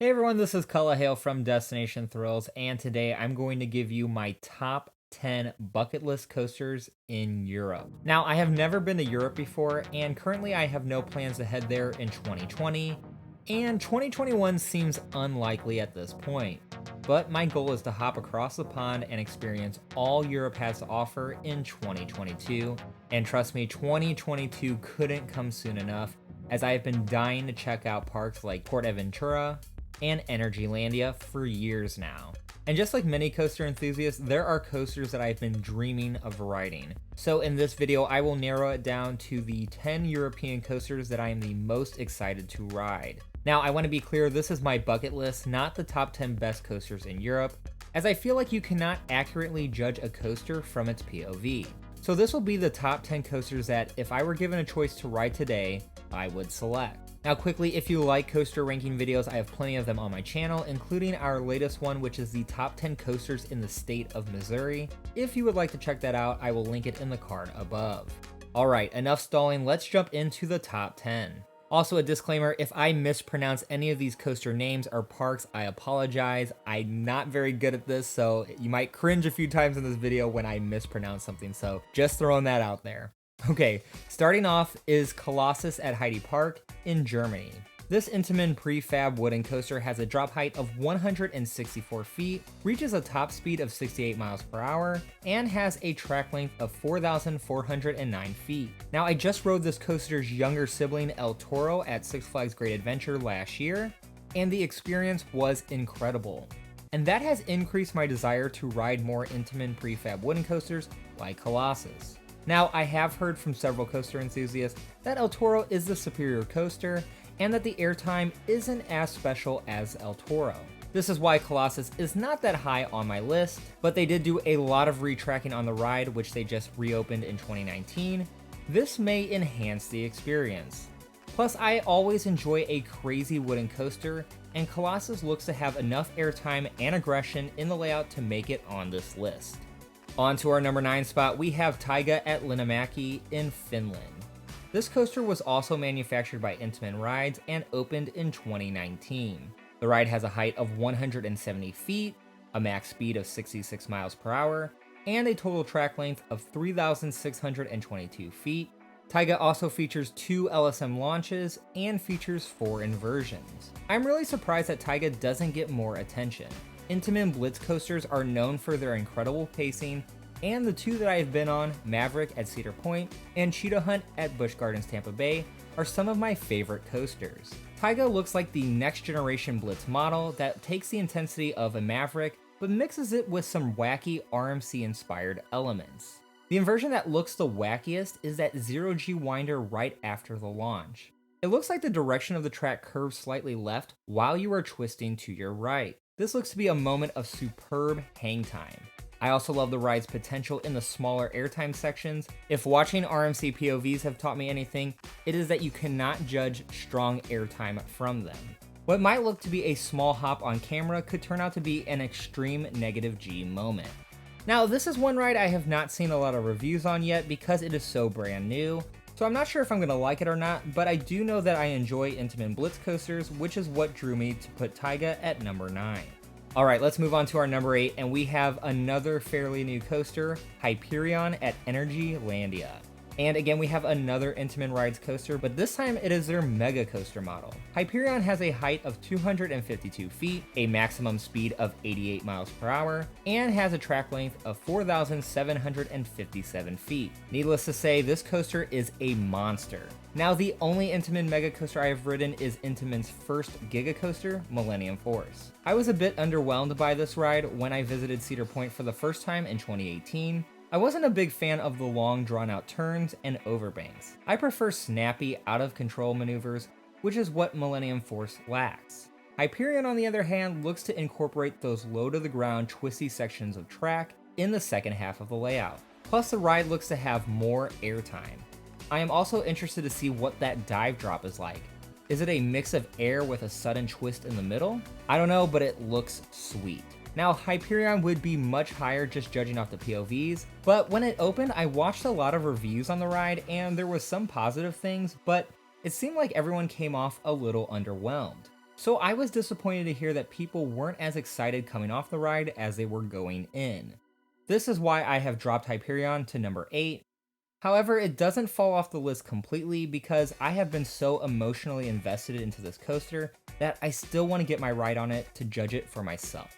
Hey everyone, this is Cullah from Destination Thrills, and today I'm going to give you my top 10 bucket list coasters in Europe. Now, I have never been to Europe before, and currently I have no plans to head there in 2020, and 2021 seems unlikely at this point. But my goal is to hop across the pond and experience all Europe has to offer in 2022. And trust me, 2022 couldn't come soon enough, as I have been dying to check out parks like Portaventura and Energylandia for years now. And just like many coaster enthusiasts, there are coasters that I've been dreaming of riding. So in this video, I will narrow it down to the 10 European coasters that I am the most excited to ride. Now, I want to be clear, this is my bucket list, not the top 10 best coasters in Europe, as I feel like you cannot accurately judge a coaster from its POV. So this will be the top 10 coasters that, if I were given a choice to ride today, I would select. Now quickly, if you like coaster ranking videos, I have plenty of them on my channel, including our latest one, which is the top 10 coasters in the state of Missouri. If you would like to check that out, I will link it in the card above. Alright, enough stalling, let's jump into the top 10. Also a disclaimer, if I mispronounce any of these coaster names or parks, I apologize. I'm not very good at this, so you might cringe a few times in this video when I mispronounce something, so just throwing that out there. Okay, starting off is Colossos at Heide Park in Germany. This INTAMIN prefab wooden coaster has a drop height of 164 feet, reaches a top speed of 68 miles per hour, and has a track length of 4,409 feet. Now, I just rode this coaster's younger sibling El Toro at Six Flags Great Adventure last year, and the experience was incredible. And that has increased my desire to ride more INTAMIN prefab wooden coasters like Colossos. Now, I have heard from several coaster enthusiasts that El Toro is the superior coaster, and that the airtime isn't as special as El Toro. This is why Colossos is not that high on my list, but they did do a lot of retracking on the ride, which they just reopened in 2019. This may enhance the experience. Plus, I always enjoy a crazy wooden coaster, and Colossos looks to have enough airtime and aggression in the layout to make it on this list. On to our number 9 spot, we have TAIGA at LINNANMAKI in Finland. This coaster was also manufactured by INTAMIN Rides and opened in 2019. The ride has a height of 170 feet, a max speed of 66 miles per hour, and a total track length of 3,622 feet. TAIGA also features 2 LSM launches and features 4 inversions. I'm really surprised that TAIGA doesn't get more attention. INTAMIN Blitz coasters are known for their incredible pacing, and the 2 that I have been on, Maverick at Cedar Point and Cheetah Hunt at Busch Gardens Tampa Bay, are some of my favorite coasters. TAIGA looks like the next generation Blitz model that takes the intensity of a Maverick but mixes it with some wacky RMC inspired elements. The inversion that looks the wackiest is that 0G winder right after the launch. It looks like the direction of the track curves slightly left while you are twisting to your right. This looks to be a moment of superb hang time. I also love the ride's potential in the smaller airtime sections. If watching RMC POVs have taught me anything, it is that you cannot judge strong airtime from them. What might look to be a small hop on camera could turn out to be an extreme negative G moment. Now, this is one ride I have not seen a lot of reviews on yet because it is so brand new, so I'm not sure if I'm going to like it or not, but I do know that I enjoy INTAMIN Blitz coasters, which is what drew me to put TAIGA at number 9. Alright, let's move on to our number 8, and we have another fairly new coaster, Hyperion at Energylandia. And again, we have another INTAMIN Rides coaster, but this time it is their mega coaster model. Hyperion has a height of 252 feet, a maximum speed of 88 miles per hour, and has a track length of 4,757 feet. Needless to say, this coaster is a monster. Now, the only INTAMIN mega coaster I have ridden is INTAMIN's first giga coaster, Millennium Force. I was a bit underwhelmed by this ride when I visited Cedar Point for the first time in 2018. I wasn't a big fan of the long drawn-out turns and overbanks. I prefer snappy, out-of-control maneuvers, which is what Millennium Force lacks. Hyperion, on the other hand, looks to incorporate those low-to-the-ground twisty sections of track in the second half of the layout. Plus, the ride looks to have more airtime. I am also interested to see what that dive drop is like. Is it a mix of air with a sudden twist in the middle? I don't know, but it looks sweet. Now, Hyperion would be much higher just judging off the POVs, but when it opened, I watched a lot of reviews on the ride and there was some positive things, but it seemed like everyone came off a little underwhelmed. So I was disappointed to hear that people weren't as excited coming off the ride as they were going in. This is why I have dropped Hyperion to number 8. However, it doesn't fall off the list completely because I have been so emotionally invested into this coaster that I still want to get my ride on it to judge it for myself.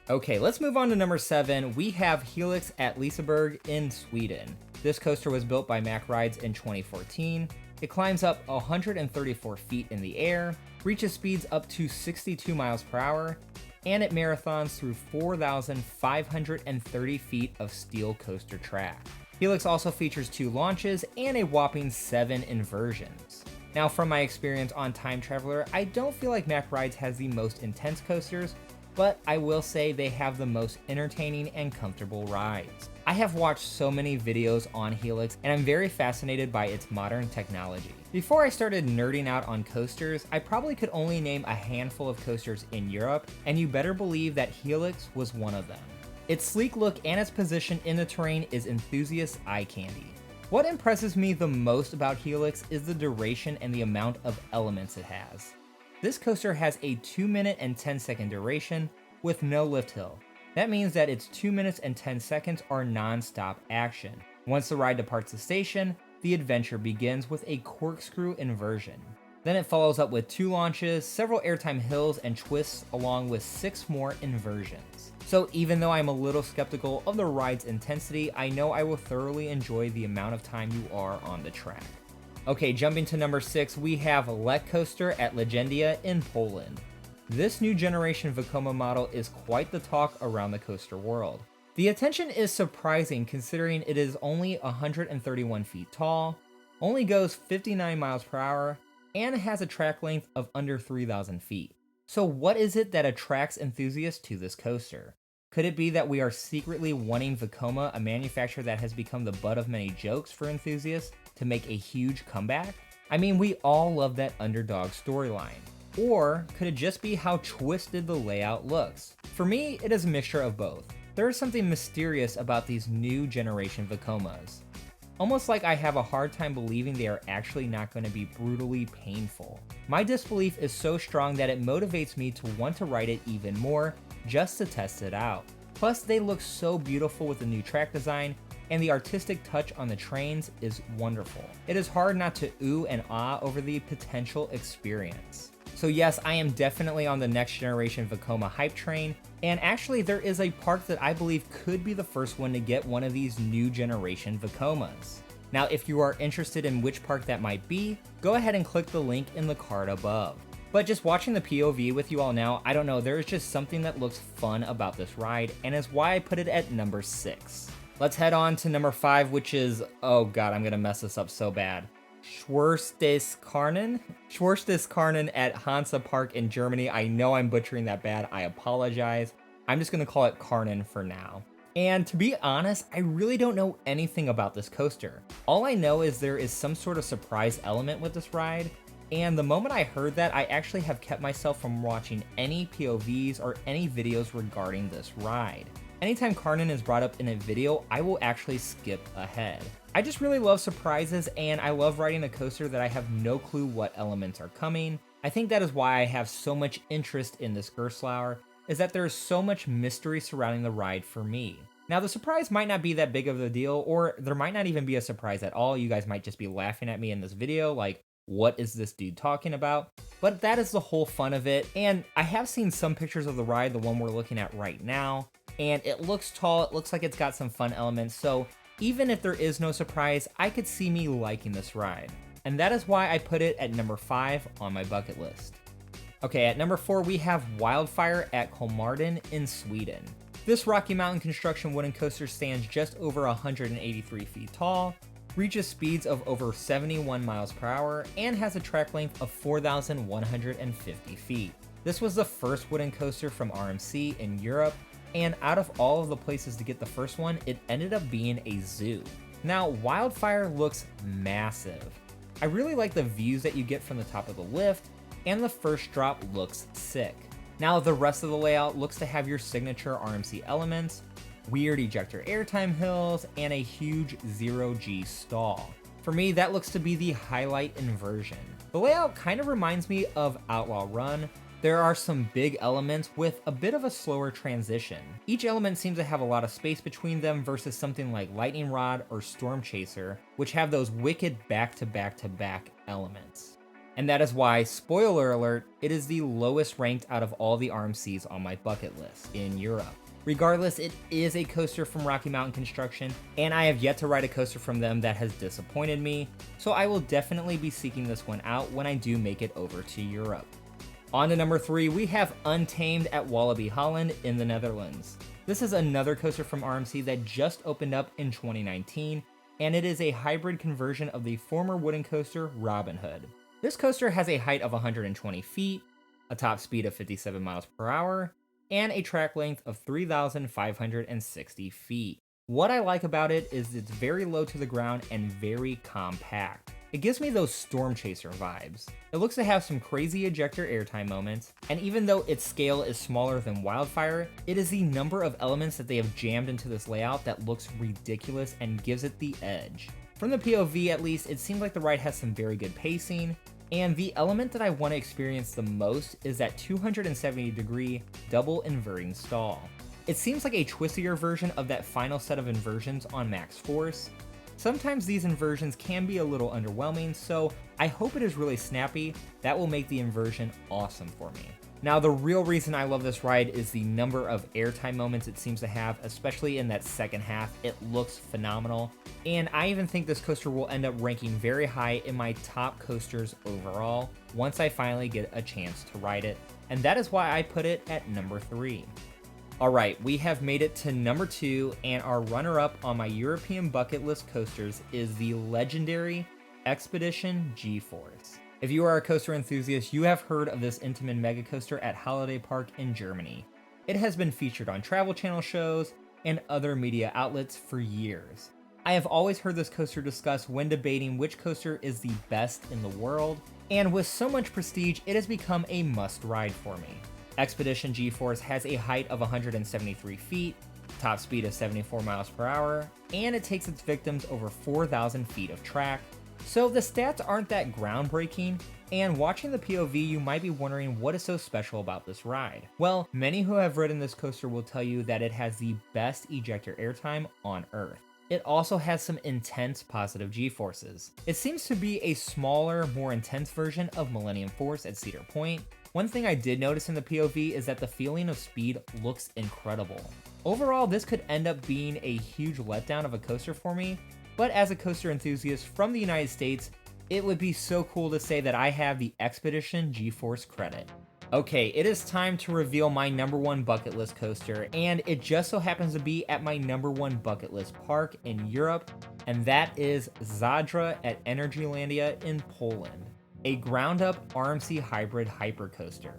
Okay, let's move on to number 7. We have Helix at Liseberg in Sweden. This coaster was built by MACK Rides in 2014. It climbs up 134 feet in the air, reaches speeds up to 62 miles per hour, and it marathons through 4,530 feet of steel coaster track. Helix also features 2 launches and a whopping 7 inversions. Now, from my experience on Time Traveler, I don't feel like MACK Rides has the most intense coasters, but I will say they have the most entertaining and comfortable rides. I have watched so many videos on Helix, and I'm very fascinated by its modern technology. Before I started nerding out on coasters, I probably could only name a handful of coasters in Europe, and you better believe that Helix was one of them. Its sleek look and its position in the terrain is enthusiast eye candy. What impresses me the most about Helix is the duration and the amount of elements it has. This coaster has a 2 minute and 10-second duration with no lift hill. That means that its 2 minutes and 10 seconds are non-stop action. Once the ride departs the station, the adventure begins with a corkscrew inversion. Then it follows up with 2 launches, several airtime hills and twists, along with 6 more inversions. So even though I'm a little skeptical of the ride's intensity, I know I will thoroughly enjoy the amount of time you are on the track. Okay, jumping to number 6, we have Lech coaster at Legendia in Poland. This new generation VEKOMA model is quite the talk around the coaster world. The attention is surprising considering it is only 131 feet tall, only goes 59 miles per hour, and has a track length of under 3,000 feet. So what is it that attracts enthusiasts to this coaster? Could it be that we are secretly wanting VEKOMA, a manufacturer that has become the butt of many jokes for enthusiasts, to make a huge comeback? I mean, we all love that underdog storyline. Or could it just be how twisted the layout looks? For me, it is a mixture of both. There is something mysterious about these new generation VEKOMAs. Almost like I have a hard time believing they are actually not going to be brutally painful. My disbelief is so strong that it motivates me to want to ride it even more just to test it out. Plus, they look so beautiful with the new track design, and the artistic touch on the trains is wonderful. It is hard not to ooh and ah over the potential experience. So yes, I am definitely on the next generation VEKOMA hype train, and actually there is a park that I believe could be the first one to get one of these new generation VEKOMAs. Now, if you are interested in which park that might be, go ahead and click the link in the card above. But just watching the POV with you all now, I don't know, there is just something that looks fun about this ride, and is why I put it at number 6. Let's head on to number 5, which is, oh god, I'm gonna mess this up so bad. Karnan at Hansa Park in Germany. I know I'm butchering that bad, I apologize. I'm just gonna call it Karnan for now. And to be honest, I really don't know anything about this coaster. All I know is there is some sort of surprise element with this ride, and the moment I heard that, I actually have kept myself from watching any POVs or any videos regarding this ride. Anytime Karnan is brought up in a video, I will actually skip ahead. I just really love surprises, and I love riding a coaster that I have no clue what elements are coming. I think that is why I have so much interest in this GERSTLAUER, is that there is so much mystery surrounding the ride for me. Now, the surprise might not be that big of a deal, or there might not even be a surprise at all. You guys might just be laughing at me in this video, like, what is this dude talking about? But that is the whole fun of it, and I have seen some pictures of the ride, the one we're looking at right now, and it looks tall, it looks like it's got some fun elements, so even if there is no surprise, I could see me liking this ride. And that is why I put it at number 5 on my bucket list. Okay, at number 4 we have Wildfire at Kolmarden in Sweden. This Rocky Mountain construction wooden coaster stands just over 183 feet tall, reaches speeds of over 71 miles per hour, and has a track length of 4,150 feet. This was the first wooden coaster from RMC in Europe, and out of all of the places to get the first one, it ended up being a zoo. Now, Wildfire looks massive. I really like the views that you get from the top of the lift, and the first drop looks sick. Now, the rest of the layout looks to have your signature RMC elements, weird ejector airtime hills, and a huge 0G stall. For me, that looks to be the highlight inversion. The layout kind of reminds me of Outlaw Run, There are some big elements with a bit of a slower transition. Each element seems to have a lot of space between them versus something like Lightning Rod or Storm Chaser, which have those wicked back-to-back-to-back elements. And that is why, spoiler alert, it is the lowest ranked out of all the RMCs on my bucket list in Europe. Regardless, it is a coaster from Rocky Mountain Construction, and I have yet to ride a coaster from them that has disappointed me, so I will definitely be seeking this one out when I do make it over to Europe. On to number 3, we have Untamed at Walibi, Holland in the Netherlands. This is another coaster from RMC that just opened up in 2019, and it is a hybrid conversion of the former wooden coaster Robin Hood. This coaster has a height of 120 feet, a top speed of 57 miles per hour, and a track length of 3,560 feet. What I like about it is it's very low to the ground and very compact. It gives me those Storm Chaser vibes. It looks to have some crazy ejector airtime moments, and even though its scale is smaller than Wildfire, it is the number of elements that they have jammed into this layout that looks ridiculous and gives it the edge. From the POV at least, it seems like the ride has some very good pacing, and the element that I want to experience the most is that 270-degree double inverting stall. It seems like a twistier version of that final set of inversions on Max Force. Sometimes these inversions can be a little underwhelming, so I hope it is really snappy. That will make the inversion awesome for me. Now, the real reason I love this ride is the number of airtime moments it seems to have, especially in that second half. It looks phenomenal, and I even think this coaster will end up ranking very high in my top coasters overall once I finally get a chance to ride it, and that is why I put it at number 3. Alright, we have made it to number 2, and our runner-up on my European bucket list coasters is the legendary Expedition GeForce. If you are a coaster enthusiast, you have heard of this INTAMIN mega coaster at Holiday Park in Germany. It has been featured on Travel Channel shows and other media outlets for years. I have always heard this coaster discussed when debating which coaster is the best in the world, and with so much prestige, it has become a must-ride for me. Expedition GeForce has a height of 173 feet, top speed of 74 miles per hour, and it takes its victims over 4,000 feet of track. So the stats aren't that groundbreaking, and watching the POV you might be wondering what is so special about this ride. Well, many who have ridden this coaster will tell you that it has the best ejector airtime on Earth. It also has some intense positive G-forces. It seems to be a smaller, more intense version of Millennium Force at Cedar Point. One thing I did notice in the POV is that the feeling of speed looks incredible. Overall, this could end up being a huge letdown of a coaster for me, but as a coaster enthusiast from the United States, it would be so cool to say that I have the Expedition GeForce credit. Okay, it is time to reveal my number 1 bucket list coaster, and it just so happens to be at my number 1 bucket list park in Europe, and that is Zadra at Energylandia in Poland, a ground-up RMC hybrid hypercoaster.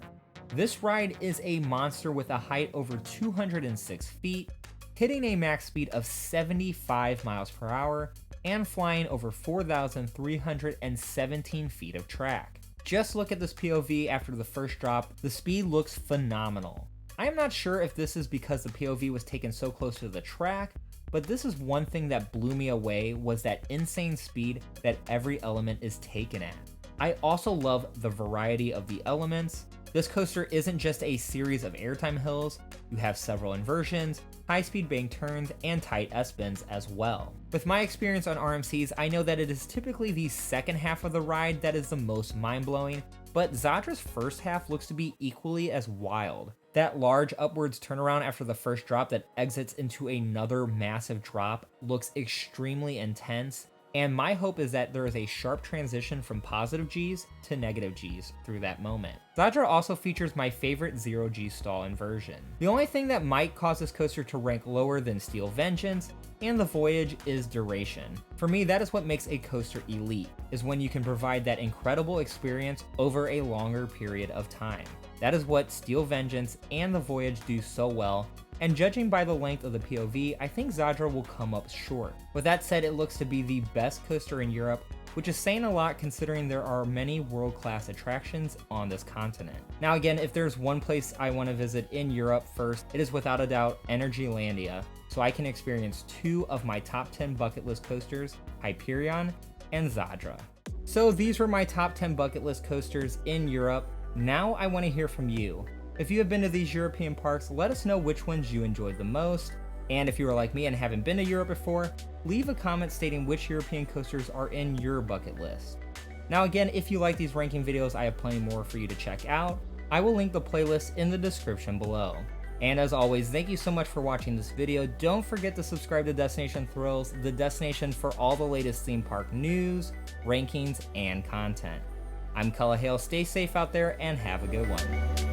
This ride is a monster with a height over 206 feet, hitting a max speed of 75 miles per hour, and flying over 4,317 feet of track. Just look at this POV after the first drop, the speed looks phenomenal. I am not sure if this is because the POV was taken so close to the track, but this is one thing that blew me away was that insane speed that every element is taken at. I also love the variety of the elements. This coaster isn't just a series of airtime hills, you have several inversions, high-speed bank turns, and tight S-bends as well. With my experience on RMCs, I know that it is typically the second half of the ride that is the most mind-blowing, but Zadra's first half looks to be equally as wild. That large upwards turnaround after the first drop that exits into another massive drop looks extremely intense, and my hope is that there is a sharp transition from positive Gs to negative Gs through that moment. Zadra also features my favorite 0G stall inversion. The only thing that might cause this coaster to rank lower than Steel Vengeance and the Voyage is duration. For me, that is what makes a coaster elite, is when you can provide that incredible experience over a longer period of time. That is what Steel Vengeance and the Voyage do so well, and judging by the length of the POV, I think Zadra will come up short. With that said, it looks to be the best coaster in Europe, which is saying a lot considering there are many world-class attractions on this continent. Now again, if there's one place I want to visit in Europe first, it is without a doubt Energylandia, so I can experience 2 of my top 10 bucket list coasters, Hyperion and Zadra. So these were my top 10 bucket list coasters in Europe. Now I want to hear from you. If you have been to these European parks, let us know which ones you enjoyed the most. And if you are like me and haven't been to Europe before, leave a comment stating which European coasters are in your bucket list. Now again, if you like these ranking videos, I have plenty more for you to check out. I will link the playlist in the description below. And as always, thank you so much for watching this video. Don't forget to subscribe to Destination Thrills, the destination for all the latest theme park news, rankings, and content. I'm Colossos. Stay safe out there and have a good one.